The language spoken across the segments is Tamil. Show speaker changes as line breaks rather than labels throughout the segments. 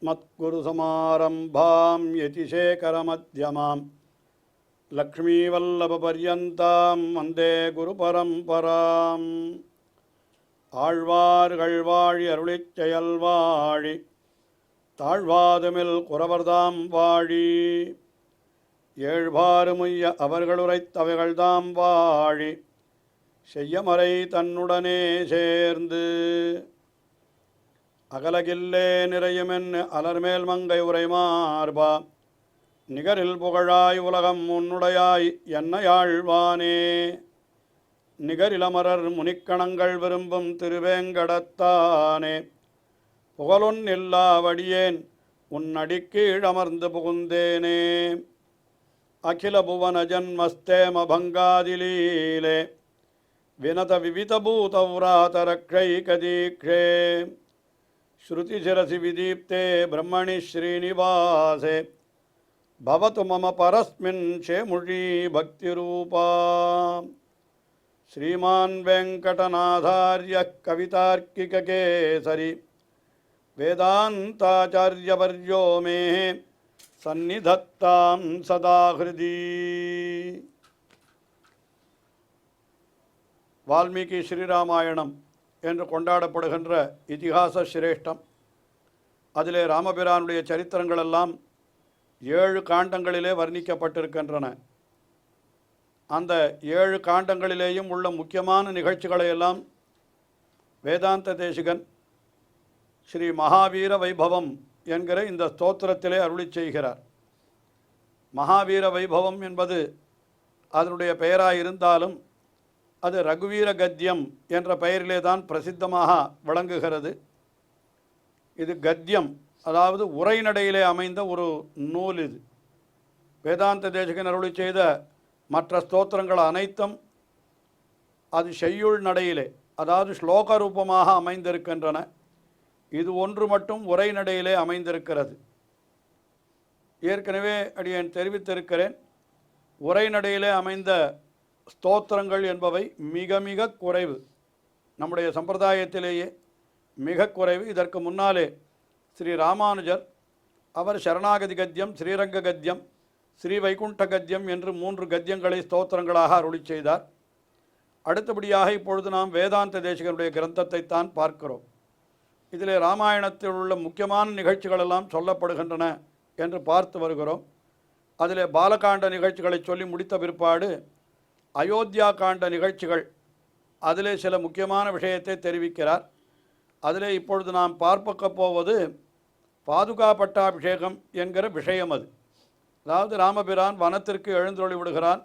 अस्मत्गुरुसमारम्भां यतिशेखरमध्यमां लक्ष्मीवल्लभपर्यन्तां वन्दे गुरुपरम्पराम् ஆழ்வார்கள் வாழி அருளிச் செயல் வாழி தாழ்வாதுமில் குறவர்தாம் வாழி ஏழ்பாறுமுய்ய அவர்களுரைத்தவைகள்தாம் வாழி செய்யமறை தன்னுடனே சேர்ந்து அகலகில்லே நிறையுமென் அலர்மேல் மங்கை உரைமார்பா நிகரில் புகழாய் உலகம் உன்னுடையாய் என்னையாழ்வானே நிகரிலமரர் முனிக்கணங்கள் விரும்பும் திருவேங்கடத்தானே புகழொன் இல்லாவடியேன் உன்னடிக்கீழமர்ந்து புகுந்தேனே அகில புவன ஜன்மஸ்தேம பங்காதிலீலே வினத விவிதபூதவ்ராதரக்ஷைகதீக்ஷே ஸ்ருதிசிரசி விதீப்தே பிரம்மணி ஸ்ரீனிவாசே பவது மம பரஸ்மின் சேமுழி பக்திரூபா श्रीमान् वेङ्कटनाथार्यः कवितार्किककेसरी वेदान्ताचार्यवर्यो मे सन्निधत्तां सदा हृदि. வால்மீகி ஸ்ரீராமாயணம் என்று கொண்டாடப்படுகின்ற இதிகாச சிரேஷ்டம். அதிலே ராமபிரானுடைய சரித்திரங்களெல்லாம் 7 காண்டங்களிலே வர்ணிக்கப்பட்டிருக்கின்றன. அந்த 7 காண்டங்களிலேயும் உள்ள முக்கியமான நிகழ்ச்சிகளையெல்லாம் வேதாந்த தேசிகன் ஸ்ரீ மகாவீர வைபவம் என்கிற இந்த ஸ்தோத்திரத்திலே அருளி செய்கிறார். மகாவீர வைபவம் என்பது அதனுடைய பெயராயிருந்தாலும் அது ரகுவீர கத்தியம் என்ற பெயரிலே தான் பிரசித்தமாக விளங்குகிறது. இது கத்தியம், அதாவது உரைநடையிலே அமைந்த ஒரு நூல். இது வேதாந்த தேசிகன் அருளி செய்த மற்ற ஸ்தோத்திரங்கள் அனைத்தும் அது செய்யுள் நடையிலே, அதாவது ஸ்லோக ரூபமாக அமைந்திருக்கின்றன. இது ஒன்று மட்டும் உரைநடையிலே அமைந்திருக்கிறது. ஏற்கனவே அடியேன் தெரிவித்திருக்கிறேன், உரைநடையிலே அமைந்த ஸ்தோத்திரங்கள் என்பவை மிக மிக குறைவு. நம்முடைய சம்பிரதாயத்திலேயே மிக குறைவு. இதற்கு முன்னாலே ஸ்ரீ ராமானுஜர் அவர் சரணாகதி கத்தியம், ஸ்ரீரங்க கத்தியம், ஸ்ரீ வைகுண்ட கத்தியம் என்று 3 கத்தியங்களை ஸ்தோத்திரங்களாக அருளி செய்தார். அடுத்தபடியாக இப்பொழுது நாம் வேதாந்த தேசிகனுடைய கிரந்தத்தை தான் பார்க்கிறோம். இதிலே ராமாயணத்தில் உள்ள முக்கியமான நிகழ்ச்சிகளெல்லாம் சொல்லப்படுகின்றன என்று பார்த்து வருகிறோம். அதிலே பாலகாண்ட நிகழ்ச்சிகளை சொல்லி முடித்த பிற்பாடு அயோத்தியா காண்ட நிகழ்ச்சிகள், அதிலே சில முக்கியமான விஷயத்தை தெரிவிக்கிறார். அதிலே இப்பொழுது நாம் பார்க்க போவது பாதுகா பட்டாபிஷேகம் என்கிற விஷயம். அது அதாவது ராமபிரான் வனத்திற்கு எழுந்தருளி விடுகிறான்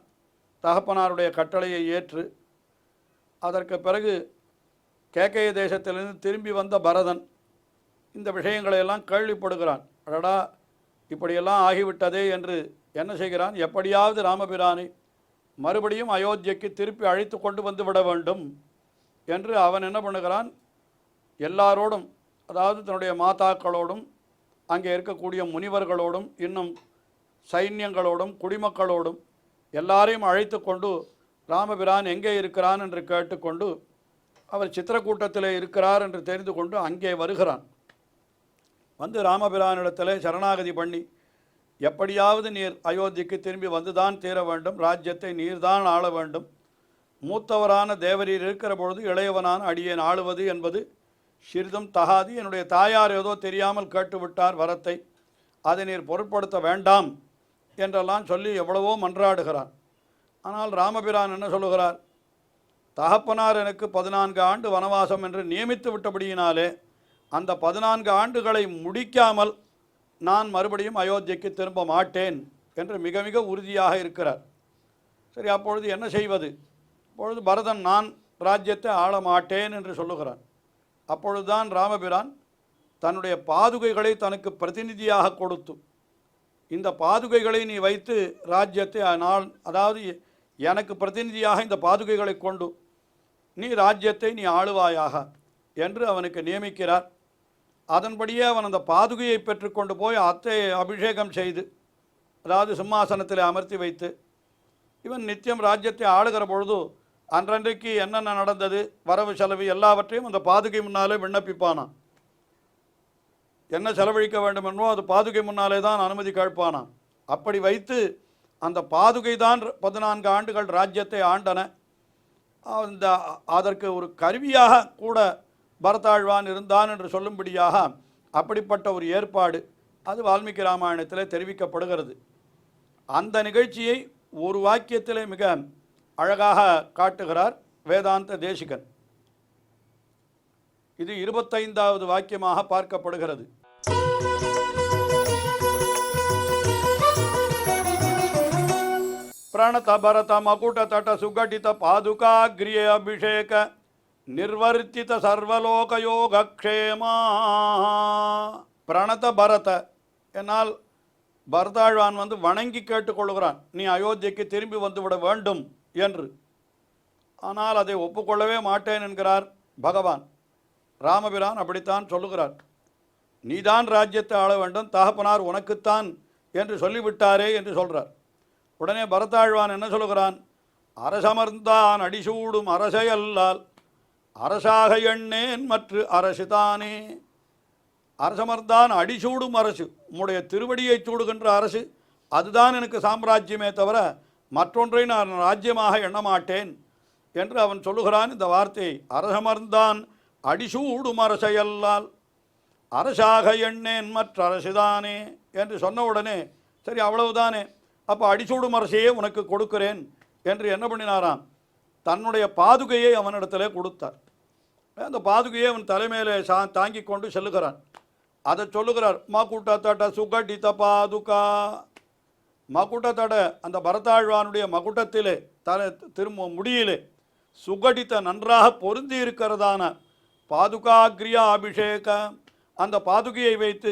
தகப்பனாருடைய கட்டளையை ஏற்று. அதற்கு பிறகு கேகய தேசத்திலிருந்து திரும்பி வந்த பரதன் இந்த விஷயங்களையெல்லாம் கேள்விப்படுகிறான். அடடா, இப்படியெல்லாம் ஆகிவிட்டதே என்று என்ன செய்கிறான், எப்படியாவது ராமபிரானை மறுபடியும் அயோத்தியைக்கு திருப்பி அழைத்து கொண்டு வந்து விட வேண்டும் என்று அவன் என்ன பண்ணுகிறான், எல்லாரோடும், அதாவது தன்னுடைய மாதாக்களோடும் அங்கே இருக்கக்கூடிய முனிவர்களோடும் இன்னும் சைன்யங்களோடும் குடிமக்களோடும் எல்லாரையும் அழைத்து கொண்டு ராமபிரான் எங்கே இருக்கிறான் என்று கேட்டுக்கொண்டு அவர் சித்திரக்கூட்டத்தில் இருக்கிறார் என்று தெரிந்து கொண்டு அங்கே வருகிறான். வந்து ராமபிரானிடத்தில் சரணாகதி பண்ணி, எப்படியாவது நீர் அயோத்திக்கு திரும்பி வந்துதான் தீர வேண்டும், ராஜ்யத்தை நீர்தான் ஆள வேண்டும், மூத்தவரான தேவரீர் இருக்கிற பொழுது இளையவனான அடியேன் ஆளுவது என்பது சிறிதும் தகாது, என்னுடைய தாயார் ஏதோ தெரியாமல் கேட்டுவிட்டார் வரத்தை, அதை நீர் பொருட்படுத்த வேண்டாம் என்றெல்லாம் சொல்லி எவ்வளவோ மன்றாடுகிறான். ஆனால் ராமபிரான் என்ன சொல்லுகிறார், தகப்பனார் எனக்கு 14 ஆண்டு வனவாசம் என்று நியமித்து விட்டபடியினாலே அந்த 14 ஆண்டுகளை முடிக்காமல் நான் மறுபடியும் அயோத்தியைக்கு திரும்ப மாட்டேன் என்று மிக மிக உறுதியாக இருக்கிறார். சரி, அப்பொழுது என்ன செய்வது? அப்பொழுது பரதன் நான் ராஜ்யத்தை ஆள மாட்டேன் என்று சொல்லுகிறான். அப்பொழுதுதான் ராமபிரான் தன்னுடைய பாதுகைகளை தனக்கு பிரதிநிதியாக கொடுத்து, இந்த பாதுகைகளை நீ வைத்து ராஜ்யத்தை அதாவது எனக்கு பிரதிநிதியாக இந்த பாதுகைகளை கொண்டு நீ ராஜ்யத்தை நீ ஆளுவாயாக என்று அவனுக்கு நியமிக்கிறார். அதன்படியே அவன் அந்த பாதுகையை பெற்றுக்கொண்டு போய் அத்தை அபிஷேகம் செய்து, அதாவது சிம்மாசனத்தில் அமர்த்தி வைத்து, இவன் நித்தியம் ராஜ்யத்தை ஆளுகிற பொழுது அன்றன்றைக்கு என்னென்ன நடந்தது, வரவு செலவு எல்லாவற்றையும் அந்த பாதுகை முன்னாலே விண்ணப்பிப்பானான். என்ன செலவழிக்க வேண்டும் என்றோ அது பாதுகை முன்னாலே தான் அனுமதி கேட்பானாம். அப்படி வைத்து அந்த பாதுகை தான் 14 ஆண்டுகள் ராஜ்யத்தை ஆண்டன. அந்த அதற்கு ஒரு கருவியாக கூட பரதாழ்வான் இருந்தான் என்று சொல்லும்படியாக அப்படிப்பட்ட ஒரு ஏற்பாடு அது வால்மீகி ராமாயணத்தில் தெரிவிக்கப்படுகிறது. அந்த நிகழ்ச்சியை ஒரு வாக்கியத்திலே மிக அழகாக காட்டுகிறார் வேதாந்த தேசிகன். இது 25வது வாக்கியமாக பார்க்கப்படுகிறது. பிரணத பரத மகுட தட சுகடித பாதுகாகிரிய அபிஷேக நிர்வர்த்தித சர்வலோக யோகக்ஷேமா. பிரணத பரத என்னால் பரதாழ்வான் வணங்கி கேட்டுக்கொள்கிறான், நீ அயோத்தியைக்கு திரும்பி வந்துவிட வேண்டும் என்று. ஆனால் அதை ஒப்புக்கொள்ளவே மாட்டேன் என்கிறார் பகவான். ராமபிரான் அப்படித்தான் சொல்லுகிறார், நீதான் ராஜ்யத்தை ஆள வேண்டும், தகப்பனார் உனக்குத்தான் என்று சொல்லிவிட்டாரே என்று சொல்கிறார். உடனே பரதாழ்வான் என்ன சொல்லுகிறான், அரசமர்ந்தான் அடிசூடும் அரசையல்லால் அரசாக எண்ணேன் மற்ற அரசுதானே. அரசமர்ந்தான் அடிசூடும் அரசு, உம்முடைய திருவடியை சூடுகின்ற அரசு, அதுதான் எனக்கு சாம்ராஜ்யமே தவிர மற்றொன்றை நான் ராஜ்யமாக எண்ணமாட்டேன் என்று அவன் சொல்லுகிறான். இந்த வார்த்தையை அரசமர்ந்தான் அடிசூடும் அரசையல்லால் அரசாக எண்ணேன் மற்ற அரசுதானே என்று சொன்ன உடனே சரி அவ்வளவுதானே, அப்போ அடிசூடும் அரசையே உனக்கு கொடுக்கிறேன் என்று என்ன பண்ணினாராம், தன்னுடைய பாதுகையை அவனிடத்திலே கொடுத்தார். அந்த பாதுகையை அவன் தலைமையிலே தாங்கி கொண்டு செல்லுகிறான். அதை சொல்லுகிறார், மகுட தட சுகடித பாதுகா. மகுட தட அந்த பரதாழ்வானுடைய மகுடத்திலே திரும்ப முடியிலே சுகடித்த நன்றாக பொருந்தி இருக்கிறதான பாதுகாகிரியா அபிஷேக, அந்த பாதுகையை வைத்து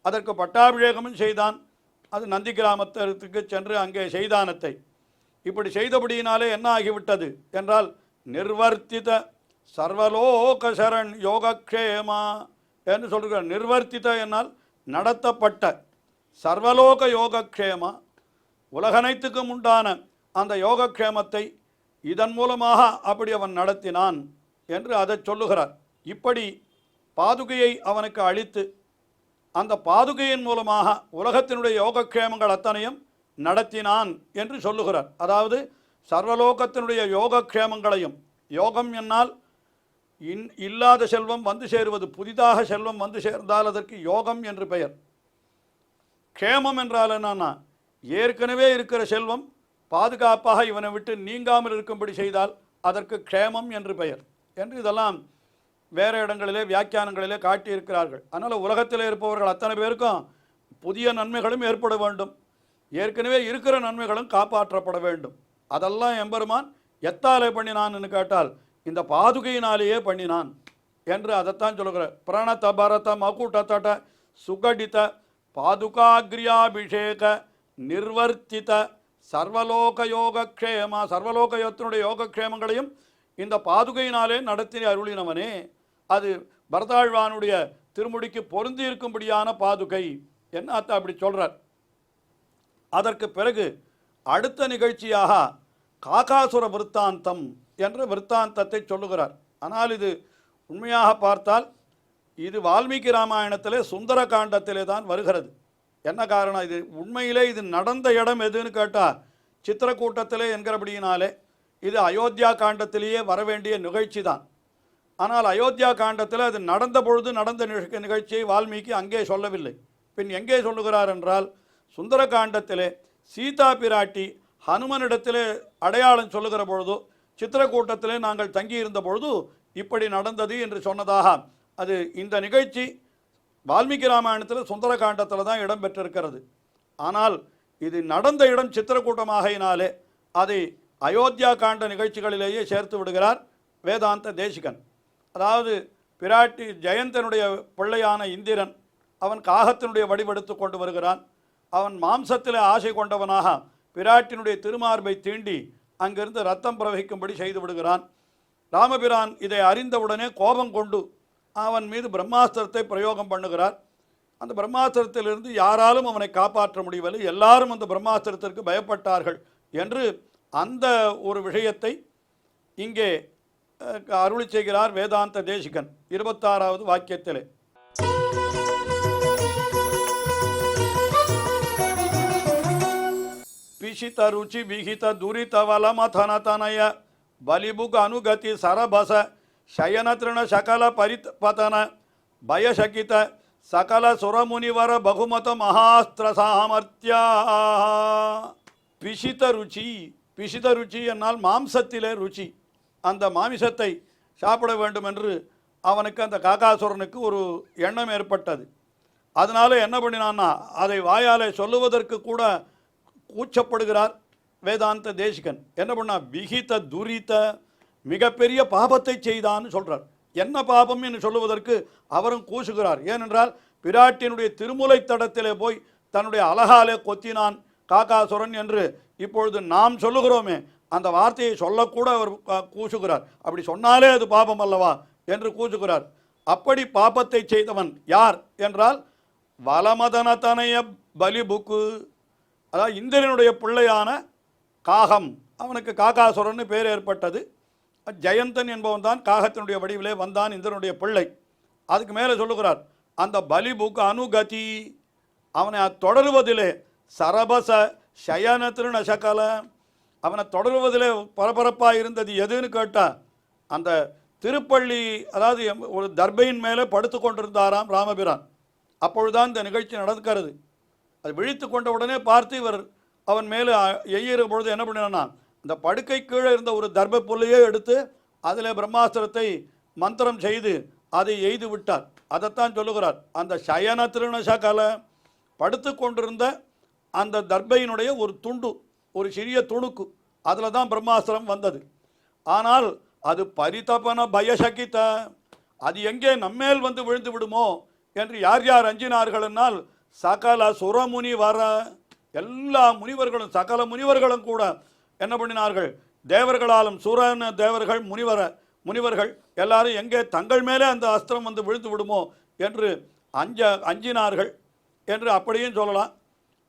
அதற்கு பட்டாபிஷேகமும் செய்தான். அது நந்தி கிராமத்திற்கு சென்று அங்கே செய்தானத்தை இப்படி செய்தபடியினாலே என்ன ஆகிவிட்டது என்றால், நிர்வர்த்தித சர்வலோக சரண் யோகக்ஷேமா என்று சொல்கிறார். நிர்வர்த்தித என்னால் நடத்தப்பட்ட, சர்வலோக யோகக்ஷேமா உலகனைத்துக்கும் உண்டான அந்த யோகக்ஷேமத்தை இதன் மூலமாக அப்படி அவன் நடத்தினான் என்று அதை சொல்லுகிறார். இப்படி பாதுகையை அவனுக்கு அளித்து அந்த பாதுகையின் மூலமாக உலகத்தினுடைய யோகக்ஷேமங்கள் அத்தனையும் நடத்தினான் என்று சொல்லுகிறார். அதாவது சர்வலோகத்தினுடைய யோகக்ஷேமங்களையும், யோகம் என்னால் இல்லாத செல்வம் வந்து சேருவது, புதிதாக செல்வம் வந்து சேர்ந்தால் அதற்கு யோகம் என்று பெயர். க்ஷேமம் என்றால் என்னன்னா, ஏற்கனவே இருக்கிற செல்வம் பாதுகாப்பாக இவனை விட்டு நீங்காமல் இருக்கும்படி செய்தால் அதற்கு க்ஷேமம் என்று பெயர் என்று இதெல்லாம் வேறு இடங்களிலே வியாக்கியானங்களிலே காட்டியிருக்கிறார்கள். அதனால் உலகத்தில் இருப்பவர்கள் அத்தனை பேருக்கும் புதிய நன்மைகளும் ஏற்பட வேண்டும், ஏற்கனவே இருக்கிற நன்மைகளும் காப்பாற்றப்பட வேண்டும். அதெல்லாம் எம்பெருமான் எத்தாலே பண்ணினான்னு கேட்டால் இந்த பாதுகையினாலேயே பண்ணினான் என்று அதைத்தான் சொல்லுகிறார். பிரணத பரத மகுட தட சுகடித பாதுகாகிரியாபிஷேக நிர்வர்த்தித சர்வலோக யோகக்ஷேமா, சர்வலோகத்தினுடைய யோகக்ஷேமங்களையும் இந்த பாதுகையினாலே நடத்தி அருளினவனே. அது பரதாழ்வானுடைய திருமுடிக்கு பொருந்தி இருக்கும்படியான பாதுகை என்ன அப்படி சொல்கிறார். அதற்கு பிறகு அடுத்த நிகழ்ச்சியாக காகாசுர விற்த்தாந்தம் என்ற விற்த்தாந்தத்தை சொல்லுகிறார். ஆனால் இது உண்மையாக பார்த்தால் இது வால்மீகி ராமாயணத்திலே சுந்தர காண்டத்திலே தான் வருகிறது. என்ன காரணம், இது உண்மையிலே இது நடந்த இடம் எதுன்னு கேட்டால் சித்திரக்கூட்டத்திலே என்கிறபடியினாலே இது அயோத்தியா காண்டத்திலேயே வரவேண்டிய நிகழ்ச்சி தான். ஆனால் அயோத்தியா காண்டத்தில் அது நடந்த பொழுது நடந்த நிகழ்ச்சியை வால்மீகி அங்கே சொல்லவில்லை. பின் எங்கே சொல்லுகிறார் என்றால், சுந்தர காண்டத்திலே சீதா பிராட்டி ஹனுமனிடத்திலே அடையாளம் சொல்லுகிற பொழுது சித்திரக்கூட்டத்திலே நாங்கள் தங்கியிருந்த பொழுது இப்படி நடந்தது என்று சொன்னதாக அது இந்த நிகழ்ச்சி வால்மீகி ராமாயணத்தில் சுந்தர காண்டத்தில் தான் இடம் பெற்றிருக்கிறது. ஆனால் இது நடந்த இடம் சித்திரக்கூட்டமாகையினாலே அதை அயோத்தியா காண்ட நிகழ்ச்சிகளிலேயே சேர்த்து விடுகிறார் வேதாந்த தேசிகன். அதாவது பிராட்டி ஜெயந்தனுடைய பிள்ளையான இந்திரன் அவன் காகத்தினுடைய வடிவெடுத்து கொண்டு வருகிறான். அவன் மாம்சத்தில் ஆசை கொண்டவனாக பிராட்டினுடைய திருமார்பை தீண்டி அங்கிருந்து ரத்தம் பிரவகிக்கும்படி செய்து விடுகிறான். ராமபிரான் இதை அறிந்தவுடனே கோபம் கொண்டு அவன் மீது பிரம்மாஸ்திரத்தை பிரயோகம் பண்ணுகிறார். அந்த பிரம்மாஸ்திரத்திலிருந்து யாராலும் அவனை காப்பாற்ற முடியவில்லை, எல்லாரும் அந்த பிரம்மாஸ்திரத்திற்கு பயப்பட்டார்கள் என்று அந்த ஒரு விஷயத்தை இங்கே அருளி செய்கிறார் வேதாந்த தேசிகன் 26வது வாக்கியத்திலே. ಪಿಶಿತ ರುಚಿ ವಿಹಿತ ದುರಿತ ವಲಮಥನ ತನಯ ಬಲಿಬುಗ ಅನುಗತಿ ಸರಬಸ ಶಯನ ತೃಣ ಶಕಲ ಪರಿಪತನ ಭಯಶಕಿತ ಸಕಲ ಸುರಮುನಿವರ ಬಹುಮತ ಮಹಾಸ್ತ್ರ ಸಾಮರ್ಥ್ಯ. பிஷித ருச்சி, பிஷித ருச்சி என்னால் மாம்சத்திலே ருச்சி, அந்த மாமிசத்தை சாப்பிட வேண்டும் என்று அவனுக்கு அந்த காகாசுரனுக்கு ஒரு எண்ணம் ஏற்பட்டது. அதனால என்ன பண்ணினான்னா அதை வாயாலே சொல்லுவதற்கு கூட கூச்சப்படுகிறார் வேதாந்த தேசிகன். என்ன பண்ணா, விகித துரித மிகப்பெரிய பாபத்தை செய்தான்னு சொல்றார். என்ன பாபம் என்று சொல்லுவதற்கு அவரும் கூசுகிறார். ஏனென்றால் பிராட்டினுடைய திருமுலை தடத்திலே போய் தன்னுடைய அழகாலே கொத்தினான் காகாசுரன் என்று இப்பொழுது நாம் சொல்லுகிறோமே, அந்த வார்த்தையை சொல்லக்கூட அவர் கூசுகிறார். அப்படி சொன்னாலே அது பாபம் அல்லவா என்று கூசுகிறார். அப்படி பாபத்தை செய்தவன் யார் என்றால் வலமதனத்தனைய பலிபுக்கு, அதாவது இந்திரனுடைய பிள்ளையான காகம், அவனுக்கு காகாசுரன் பேர் ஏற்பட்டது. ஜெயந்தன் என்பவன் தான் காகத்தினுடைய வடிவிலே வந்தான், இந்திரனுடைய பிள்ளை. அதுக்கு மேலே சொல்லுகிறார், அந்த பலிபுக்கு அனுகதி, அவனை தொடருவதிலே சரபச சயன திருநசகல, அவனை தொடருவதிலே பரபரப்பாக இருந்தது எதுன்னு கேட்டால் அந்த திருப்பள்ளி, அதாவது ஒரு தர்பையின் மேலே படுத்து கொண்டிருந்தாராம் ராமபிரான். அப்பொழுதுதான் இந்த நிகழ்ச்சி நடக்கிறது. அது விழித்து கொண்ட உடனே பார்த்து இவர் அவன் மேலே எய்யிற பொழுது என்ன பண்ணினான்னா, அந்த படுக்கை கீழே இருந்த ஒரு தர்ப புல்லையே எடுத்து அதில் பிரம்மாஸ்திரத்தை மந்திரம் செய்து அதை எய்து விட்டார். அதைத்தான் சொல்லுகிறார், அந்த சயன திருநசகல, படுத்து கொண்டிருந்த அந்த தர்பையினுடைய ஒரு துண்டு, ஒரு சிறிய துணுக்கு, அதில் தான் பிரம்மாஸ்திரம் வந்தது. ஆனால் அது பரிதபன பயசகித்த, அது எங்கே நம்மேல் வந்து விழுந்து விடுமோ என்று யார் யார் அஞ்சினார்கள் என்னால் சகல சுரமுனி வர, எல்லா முனிவர்களும் சகல முனிவர்களும் கூட என்ன பண்ணினார்கள், தேவர்களாலும் சூரன தேவர்கள் முனிவர்கள் எல்லாரும் எங்கே தங்கள் மேலே அந்த அஸ்திரம் வந்து விழுந்து விடுமோ என்று அஞ்சினார்கள் என்று அப்படியும் சொல்லலாம்.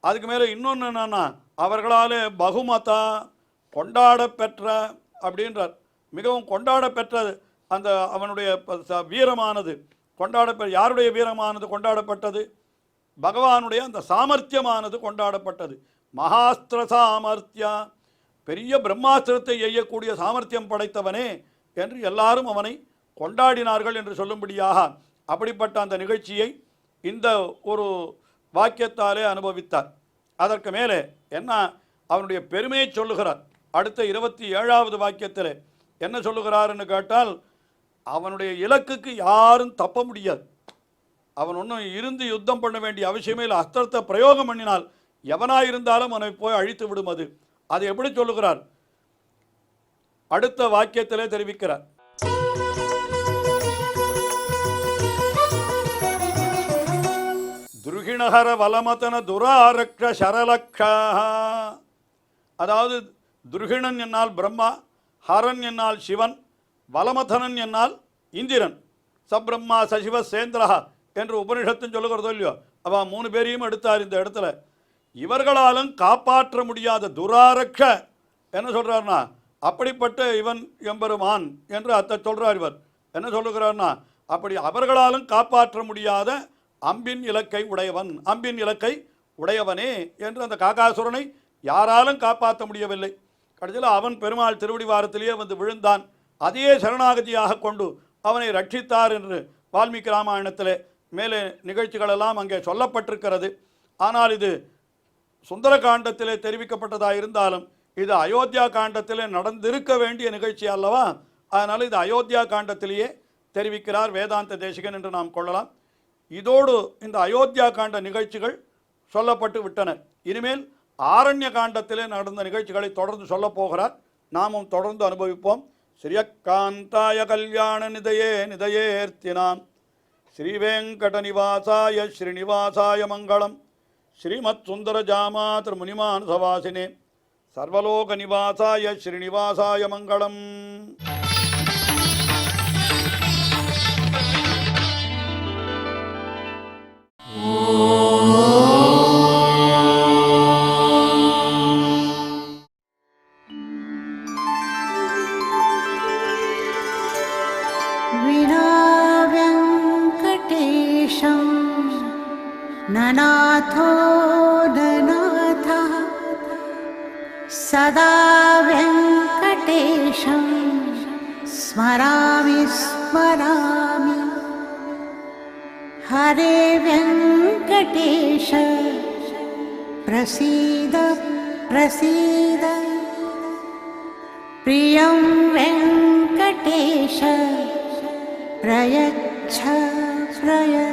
அதுக்கு மேலே இன்னொன்று என்னன்னா, அவர்களாலே பகுமதா கொண்டாட பெற்ற அப்படின்றார். மிகவும் கொண்டாட பெற்றது அந்த அவனுடைய வீரமானது கொண்டாட, யாருடைய வீரமானது கொண்டாடப்பட்டது, பகவானுடைய அந்த சாமர்த்தியமானது கொண்டாடப்பட்டது. மகாஸ்திர சாமர்த்தியா, பெரிய பிரம்மாஸ்திரத்தை எய்யக்கூடிய சாமர்த்தியம் படைத்தவனே என்று எல்லாரும் அவனை கொண்டாடினார்கள் என்று சொல்லும்படியாக அப்படிப்பட்ட அந்த நிகழ்ச்சியை இந்த ஒரு வாக்கியத்தாலே அனுபவித்தார். அதற்கு மேலே என்ன அவனுடைய பெருமையை சொல்லுகிறார். அடுத்த 27வது வாக்கியத்தில் என்ன சொல்லுகிறார் என்று கேட்டால், அவனுடைய இலக்குக்கு யாரும் தப்ப முடியாது. அவன் ஒன்றும் இருந்து யுத்தம் பண்ண வேண்டிய அவசியமே இல்லை. அஸ்திரத்தை பிரயோகம் பண்ணினால் எவனாயிருந்தாலும் அவனை போய் அழித்து விடும். அது எப்படி சொல்லுகிறார், அடுத்த வாக்கியத்திலே தெரிவிக்கிறார். துருகிணஹர வலமதன துராரக்ஷ சரலக்ஷா, அதாவது துருகிணன் என்னால் பிரம்மா, ஹரன் என்னால் சிவன், வலமதனன் என்னால் இந்திரன், சப்ரம்மா சசிவ சேந்திரஹா என்று உபனிஷத்தும் சொல்லுகிறதோ இல்லையோ, அவன் 3 பேரையும் எடுத்தார் இந்த இடத்துல. இவர்களாலும் காப்பாற்ற முடியாத துராரக்ஷ என்ன சொல்கிறார்னா, அப்படிப்பட்ட இவன் எம்பெருமான் என்று அத்தை சொல்கிறார். இவர் என்ன சொல்லுகிறார்னா, அப்படி அவர்களாலும் காப்பாற்ற முடியாத அம்பின் இலக்கை உடையவன், அம்பின் இலக்கை உடையவனே என்று அந்த காகாசுரனை யாராலும் காப்பாற்ற முடியவில்லை. கடைசியில் அவன் பெருமாள் திருவடிவாரத்திலேயே வந்து விழுந்தான். அதையே சரணாகதியாக கொண்டு அவனை ரட்சித்தார் என்று வால்மீகி ராமாயணத்தில் மேலே நிகழ்ச்சிகளெல்லாம் அங்கே சொல்லப்பட்டிருக்கிறது. ஆனால் இது சுந்தர காண்டத்திலே தெரிவிக்கப்பட்டதாக இருந்தாலும் இது அயோத்தியா காண்டத்திலே நடந்திருக்க வேண்டிய நிகழ்ச்சி அல்லவா. அதனால் இது அயோத்தியா காண்டத்திலேயே தெரிவிக்கிறார் வேதாந்த தேசிகன் என்று நாம் கொள்ளலாம். இதோடு இந்த அயோத்தியா காண்ட நிகழ்ச்சிகள் சொல்லப்பட்டு விட்டன. இனிமேல் ஆரண்ய காண்டத்திலே நடந்த நிகழ்ச்சிகளை தொடர்ந்து சொல்லப் போகிறார். நாமும் தொடர்ந்து அனுபவிப்போம். ஸ்ரீயக்காந்தாய கல்யாண நிதையே நிதையேர்த்தினாம் ஸ்ரீவேங்கட நிவாசாய ஸ்ரீனிவாசாய மங்களம். ஸ்ரீமத் சுந்தர ஜாமாத்ரு முனிமானசவாசினே சர்வலோக நிவாசாய ஸ்ரீனிவாசாய மங்களம்.
ननाथो ननाथः सदा वेङ्कटेशं स्मरामि स्मरामि। हरे वेङ्कटेश प्रसीद प्रसीद। प्रियं वेङ्कटेश प्रयच्छ प्रयच्छ।